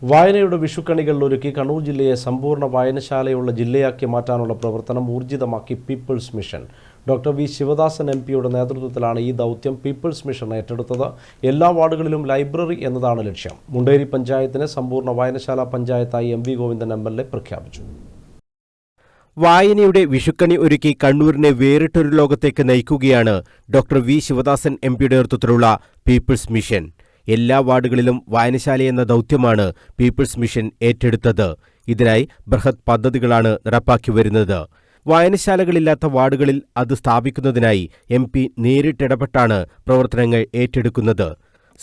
വായനയുടെ വിഷുക്കണികൾ ഒരുക്കി കണ്ണൂർ ജില്ലയെ സമ്പൂർണ്ണ വായനശാലയുള്ള ജില്ലയാക്കി മാറ്റാനുള്ള പ്രവർത്തനം ഊർജിതമാക്കി people's mission. Doctor V Sivadasan എംപിയുടെ നേതൃത്വത്തിലാണ് ഈ ദൗത്യം പീപ്പിൾസ് മിഷൻ ഏറ്റെടുത്തത്. എല്ലാ വാർഡുകളിലും ലൈബ്രറി എന്നതാണ് ലക്ഷ്യം. മുണ്ടേരി പഞ്ചായത്തിനെ സമ്പൂർണ്ണ വായനശാല പഞ്ചായത്തായി എം വി ഗോവിന്ദൻ MLA പ്രഖ്യാപിച്ചു. വായനയുടെ വിഷുക്കണി ഒരുക്കി കണ്ണൂരിനെ വേറിട്ടൊരു ലോകത്തേക്ക് നയിക്കുകയാണ് ഡോക്ടർ വി ശിവദാസൻ എംപിയുടെ നേതൃത്വത്തിലുള്ള പീപ്പിൾസ് മിഷൻ. എല്ലാ വാർഡുകളിലും വായനശാലയെന്ന ദൗത്യമാണ് പീപ്പിൾസ് മിഷൻ ഏറ്റെടുത്തത്. ഇതിനായി ബൃഹത് പദ്ധതികളാണ് നടപ്പാക്കി വരുന്നത്. വായനശാലകളില്ലാത്ത വാർഡുകളിൽ അത് സ്ഥാപിക്കുന്നതിനായി MP നേരിട്ടിടപെട്ടാണ് പ്രവർത്തനങ്ങൾ ഏറ്റെടുക്കുന്നത്.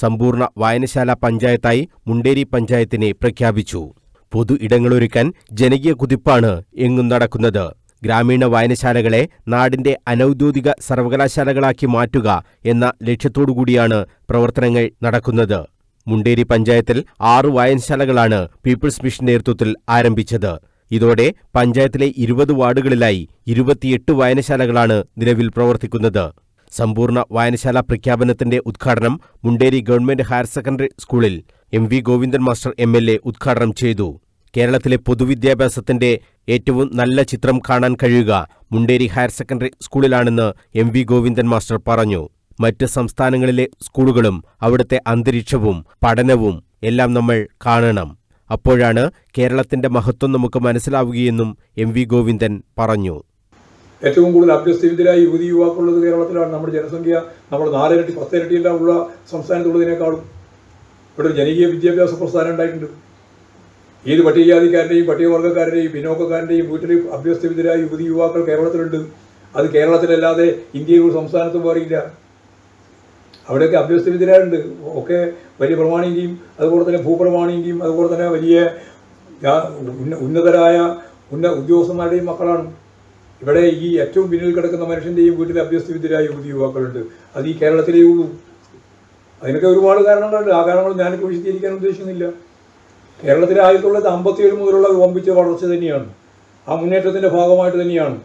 സമ്പൂർണ്ണ വായനശാല പഞ്ചായത്തായി മുണ്ടേരി പഞ്ചായത്തിനെ പ്രഖ്യാപിച്ചു. പൊതു ഇടങ്ങളൊരുക്കാൻ ജനകീയ കുതിപ്പാണ് എങ്ങും നടക്കുന്നത്. ഗ്രാമീണ വായനശാലകളെ നാടിന്റെ അനൌദ്യോഗിക സർവകലാശാലകളാക്കി മാറ്റുക എന്ന ലക്ഷ്യത്തോടുകൂടിയാണ് പ്രവർത്തനങ്ങൾ നടക്കുന്നത്. മുണ്ടേരി പഞ്ചായത്തിൽ 6 വായനശാലകളാണ് പീപ്പിൾസ് മിഷൻ നേതൃത്വത്തിൽ ആരംഭിച്ചത്. ഇതോടെ പഞ്ചായത്തിലെ 20 വാർഡുകളിലായി 28 വായനശാലകളാണ് നിലവിൽ പ്രവർത്തിക്കുന്നത്. സമ്പൂർണ്ണ വായനശാല പ്രഖ്യാപനത്തിന്റെ ഉദ്ഘാടനം മുണ്ടേരി ഗവൺമെന്റ് ഹയർ സെക്കൻഡറി സ്കൂളിൽ MV ഗോവിന്ദൻ മാസ്റ്റർ MLA ഉദ്ഘാടനം ചെയ്തു. കേരളത്തിലെ പൊതുവിദ്യാഭ്യാസത്തിന്റെ ഏറ്റവും നല്ല ചിത്രം കാണാൻ കഴിയുക മുണ്ടേരി ഹയർ സെക്കൻഡറി സ്കൂളിലാണെന്ന് MV ഗോവിന്ദൻ മാസ്റ്റർ പറഞ്ഞു. മറ്റ് സംസ്ഥാനങ്ങളിലെ സ്കൂളുകളും അവിടുത്തെ അന്തരീക്ഷവും പഠനവും എല്ലാം നമ്മൾ കാണണം. അപ്പോഴാണ് കേരളത്തിന്റെ മഹത്വം നമുക്ക് മനസ്സിലാവുകയെന്നും MV ഗോവിന്ദൻ പറഞ്ഞു. ഏറ്റവും കൂടുതൽ അഭ്യസ്തവിദ്യരായ യുവതി യുവാക്കളുള്ളത് കേരളത്തിലാണ്. നമ്മുടെ ജനസംഖ്യ നമ്മൾ 4 ഇരട്ടി 10 ഇരട്ടിയെല്ലാം ഉള്ള സംസ്ഥാനത്തുള്ളതിനേക്കാളും ഇവിടെ ഒരു ജനകീയ വിദ്യാഭ്യാസ പ്രസ്ഥാനം ഉണ്ടായിട്ടുണ്ട്. ഏത് പട്ടികജാതിക്കാരൻ്റെയും പട്ടികവർഗ്ഗക്കാരൻ്റെയും പിന്നോക്കക്കാരൻ്റെയും വീട്ടിൽ അഭ്യസ്തവിദ്യരായ യുവതി യുവാക്കൾ കേരളത്തിലുണ്ട്. അത് കേരളത്തിലല്ലാതെ ഇന്ത്യയിൽ ഒരു സംസ്ഥാനത്തും വേറില്ല. അവിടെയൊക്കെ അഭ്യസ്തവിദ്യരായുണ്ട്. ഒക്കെ വലിയ പ്രമാണിൻ്റെയും അതുപോലെ തന്നെ ഭൂപ്രമാണിൻ്റെയും അതുപോലെ തന്നെ വലിയ ഉന്നതരായ ഉദ്യോഗസ്ഥന്മാരുടെയും മക്കളാണ്. ഇവിടെ ഈ ഏറ്റവും പിന്നിൽ കിടക്കുന്ന മനുഷ്യൻ്റെയും വീട്ടിൽ അഭ്യസ്തവിദ്യരായ യുവതി യുവാക്കളുണ്ട്. അത് ഈ കേരളത്തിലേ ഉള്ളൂ. അതിനൊക്കെ ഒരുപാട് കാരണങ്ങളുണ്ട്. ആ കാരണങ്ങൾ ഞാനിപ്പോൾ വിശദീകരിക്കാൻ ഉദ്ദേശിക്കുന്നില്ല. കേരളത്തിലെ 1957 മുതലുള്ള വമ്പിച്ച വളർച്ച തന്നെയാണ്. ആ മുന്നേറ്റത്തിൻ്റെ ഭാഗമായിട്ട് തന്നെയാണ്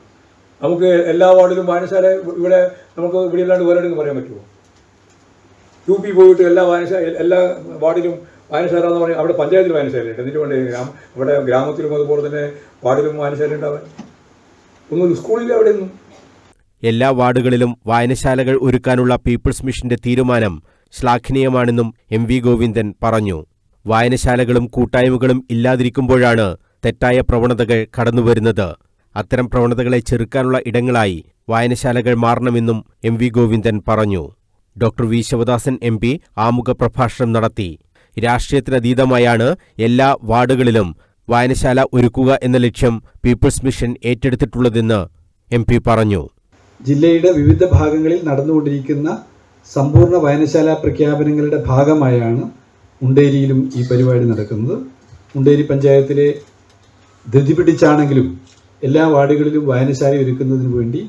നമുക്ക് എല്ലാ വാർഡിലും വായനശാല ഇവിടെ നമുക്ക് ഇവിടെ അല്ലാണ്ട് വേറെ എന്ന് പറയാൻ പറ്റുമോ? UP പോയിട്ട് എല്ലാ വാർഡിലും വായനശാല എന്ന് പറഞ്ഞാൽ അവിടെ പഞ്ചായത്തിൽ വായനശാലയുണ്ട്. എന്നിട്ട് വേണ്ടേ ഇവിടെ ഗ്രാമത്തിലും അതുപോലെ തന്നെ വാർഡിലും വായനശാല ഉണ്ടാവാൻ? ഒന്നും സ്കൂളില്ല അവിടെയൊന്നും. എല്ലാ വാർഡുകളിലും വായനശാലകൾ ഒരുക്കാനുള്ള പീപ്പിൾസ് മിഷന്റെ തീരുമാനം ശ്ലാഘനീയമാണെന്നും MV ഗോവിന്ദൻ പറഞ്ഞു. വായനശാലകളും കൂട്ടായ്മകളും ഇല്ലാതിരിക്കുമ്പോഴാണ് തെറ്റായ പ്രവണതകൾ കടന്നുവരുന്നത്. അത്തരം പ്രവണതകളെ ചെറുക്കാനുള്ള ഇടങ്ങളായി വായനശാലകൾ മാറണമെന്നും MV ഗോവിന്ദൻ പറഞ്ഞു. ഡോക്ടർ വി ശിവദാസൻ MP ആമുഖ പ്രഭാഷണം നടത്തി. രാഷ്ട്രീയത്തിനതീതമായാണ് എല്ലാ വാർഡുകളിലും വായനശാല ഒരുക്കുക എന്ന ലക്ഷ്യം പീപ്പിൾസ് മിഷൻ ഏറ്റെടുത്തിട്ടുള്ളതെന്ന് MP പറഞ്ഞു. ജില്ലയുടെ വിവിധ ഭാഗങ്ങളിൽ നടന്നുകൊണ്ടിരിക്കുന്ന സമ്പൂർണ്ണ വായനശാല പ്രഖ്യാപനങ്ങളുടെ ഭാഗമായാണ് മുണ്ടേരിയിലും ഈ പരിപാടി നടക്കുന്നത്. മുണ്ടേരി പഞ്ചായത്തിലെ ധൃതി പിടിച്ചാണെങ്കിലും എല്ലാ വാർഡുകളിലും വായനശാല ഒരുക്കുന്നതിന് വേണ്ടി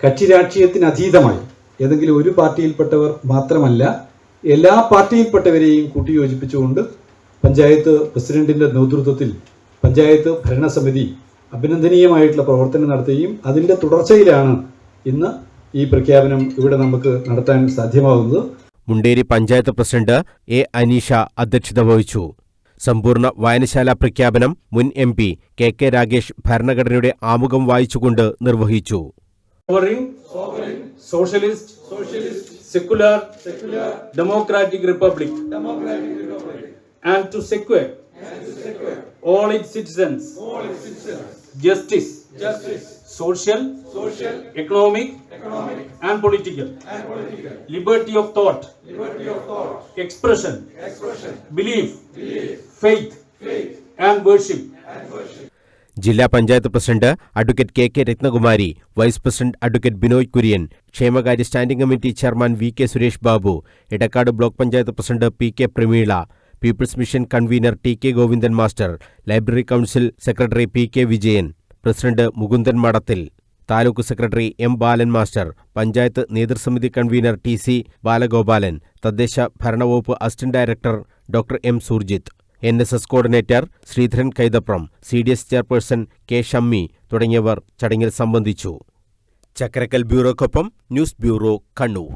കക്ഷി രാഷ്ട്രീയത്തിനതീതമായി ഏതെങ്കിലും ഒരു പാർട്ടിയിൽപ്പെട്ടവർ മാത്രമല്ല എല്ലാ പാർട്ടിയിൽപ്പെട്ടവരെയും കൂട്ടിയോജിപ്പിച്ചുകൊണ്ട് പഞ്ചായത്ത് പ്രസിഡന്റിൻ്റെ നേതൃത്വത്തിൽ പഞ്ചായത്ത് ഭരണസമിതി അഭിനന്ദനീയമായിട്ടുള്ള പ്രവർത്തനം നടത്തുകയും അതിൻ്റെ തുടർച്ചയിലാണ് ഇന്ന് ഈ പ്രഖ്യാപനം ഇവിടെ നമുക്ക് നടത്താൻ സാധ്യമാകുന്നത്. Munderi panchayat president A. അനീഷ അധ്യക്ഷത വഹിച്ചു. സമ്പൂർണ്ണ വായനശാല പ്രഖ്യാപനം മുൻ MP KK രാഗേഷ് ഭരണഘടനയുടെ ആമുഖം വായിച്ചുകൊണ്ട് നിർവഹിച്ചു. Socialist secular democratic republic and to secure all its citizens justice, social, economic and political, liberty of thought, expression, belief, faith and worship. ജില്ലാ panchayat president advocate KK Rathnakumari, vice president advocate Binoy Kurian, ക്ഷേമകാര്യ standing committee chairman VK Suresh Babu, Edakkad block panchayat president PK Prameela, people's mission convener TK Govindan master, library council secretary PK Vijayan, president Mukundan Madathil, taluk secretary M. Balan master, panchayat നേതൃസമിതി convener TC Balagopalan, തദ്ദേശ ഭരണവകുപ്പ് assistant director doctor M. Surjith, NSS coordinator Sreedharan Kaithapram, CDS chairperson K. Shammi തുടങ്ങിയവർ ചടങ്ങിൽ സംബന്ധിച്ചു. Chakkarakkal ബ്യൂറോക്കൊപ്പം news bureau, Kannur.